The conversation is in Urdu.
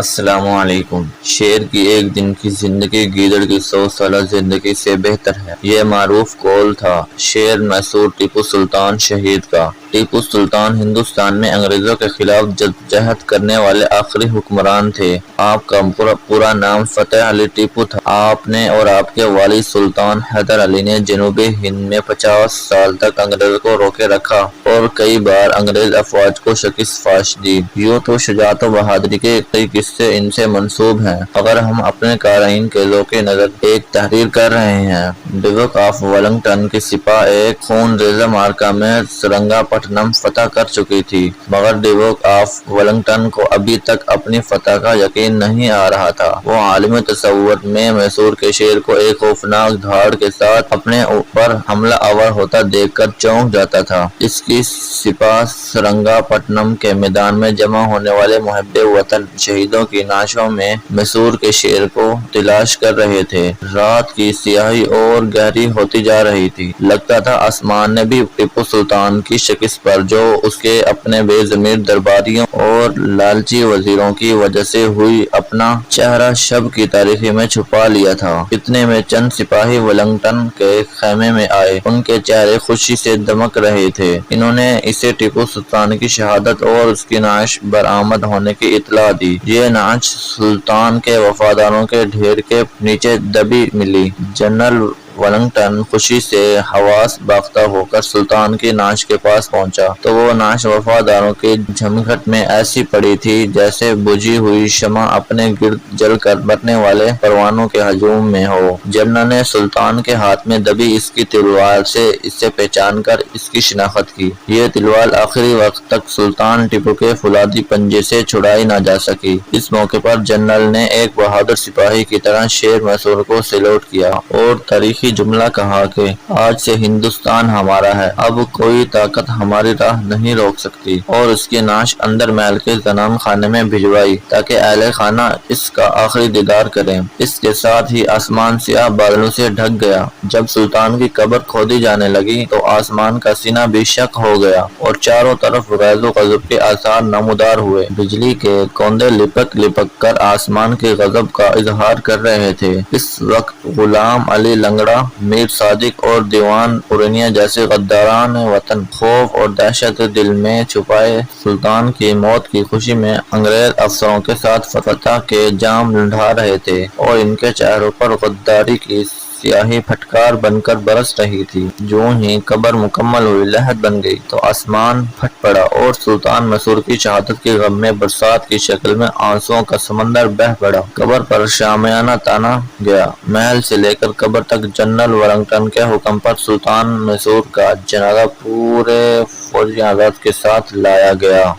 السلام علیکم۔ شیر کی ایک دن کی زندگی گیدڑ کی 100 سالہ زندگی سے بہتر ہے، یہ معروف قول تھا شیر میسور ٹیپو سلطان شہید کا۔ ٹیپو سلطان ہندوستان میں انگریزوں کے خلاف جدوجہد کرنے والے آخری حکمران تھے۔ آپ کا پورا نام فتح علی ٹیپو تھا۔ آپ نے اور آپ کے والد سلطان حیدر علی نے جنوبی ہند میں 50 سال تک انگریزوں کو روکے رکھا اور کئی بار انگریز افواج کو شکست فاش دی۔ یوں تو شجاعت و بہادری کے کئی قصے ان سے منسوب ہیں۔ اگر ہم اپنے قارئین کے ذوق نظر ایک تحریر کر رہے ہیں، ڈوک آف ولنگٹن کی سپاہ ایک خون ریزہ معرکہ میں سرنگا پٹنم فتح کر چکی تھی، مگر ڈوک آف ولنگٹن کو ابھی تک اپنی فتح کا یقین نہیں آ رہا تھا۔ وہ عالمی تصور میں میسور کے شیر کو ایک خوفناک دھاڑ کے ساتھ اپنے اوپر حملہ آور ہوتا دیکھ کر چونک جاتا تھا۔ اس کی سپاہ سرنگا پٹنم کے میدان میں جمع ہونے والے محب وطن شہیدوں کی نعشوں میں میسور کے شیر کو تلاش کر رہے تھے۔ رات کی سیاہی اور گہری ہوتی جا رہی تھی۔ لگتا تھا آسمان نے بھی ٹیپو سلطان کی شکست پر، جو اس کے اپنے بے ضمیر درباریوں اور لالچی وزیروں کی وجہ سے ہوئی، اپنا چہرہ شب کی تاریکی میں چھپا لیا تھا۔ اتنے میں چند سپاہی ولنگٹن کے خیمے میں آئے۔ ان کے چہرے خوشی سے دمک رہے تھے۔ انہوں نے اسے ٹیپو سلطان کی شہادت اور اس کی نعش برآمد ہونے کی اطلاع دی۔ یہ نعش سلطان کے وفاداروں کے ڈھیر کے نیچے دبی ملی۔ جنرل ولنگٹن خوشی سے حواس باختہ ہو کر سلطان کی نعش کے پاس پہنچا تو وہ نعش وفاداروں کی جھمگھٹ میں ایسی پڑی تھی جیسے بجھی ہوئی شمع اپنے گرد جل کر مرنے والے پروانوں کے ہجوم میں ہو۔ جنرل نے سلطان کے ہاتھ میں دبی اس کی تلوار سے اسے پہچان کر اس کی شناخت کی۔ یہ تلوار آخری وقت تک سلطان ٹیپو کے فولادی پنجے سے چھڑائی نہ جا سکی۔ اس موقع پر جنرل نے ایک بہادر سپاہی کی طرح شیر میسور کو سیلوٹ کیا اور تاریخی جملہ کہا کہ آج سے ہندوستان ہمارا ہے، اب کوئی طاقت ہماری راہ نہیں روک سکتی، اور اس کی نعش اندر محل کے زنان خانے میں بھجوائی تاکہ اہل خانہ اس کا آخری دیدار کریں۔ اس کے ساتھ ہی آسمان سیاہ بادلوں سے ڈھک گیا۔ جب سلطان کی قبر کھودی جانے لگی تو آسمان کا سینہ بھی شق ہو گیا اور چاروں طرف غیظ و غضب کے آثار نمودار ہوئے۔ بجلی کے کوندے لپک لپک کر آسمان کے غضب کا اظہار کر رہے تھے۔ اس وقت غلام علی لنگڑا، میر صادق اور دیوان پورنیہ جیسے غداران وطن خوف اور دہشت دل میں چھپائے سلطان کی موت کی خوشی میں انگریز افسروں کے ساتھ فتح کے جام لنڈھا رہے تھے، اور ان کے چہروں پر غداری کی سیاہی پھٹکار بن کر برس رہی تھی۔ جو ہی قبر مکمل ہوئی، لہد بن گئی تو آسمان پھٹ پڑا اور سلطان میسور کی شہادت کے غم میں برسات کی شکل میں آنسوؤں کا سمندر بہہ پڑا۔ قبر پر شامیانہ تانا گیا۔ محل سے لے کر قبر تک جنرل ولنگٹن کے حکم پر سلطان میسور کا جنازہ پورے فوجی اعزاز کے ساتھ لایا گیا۔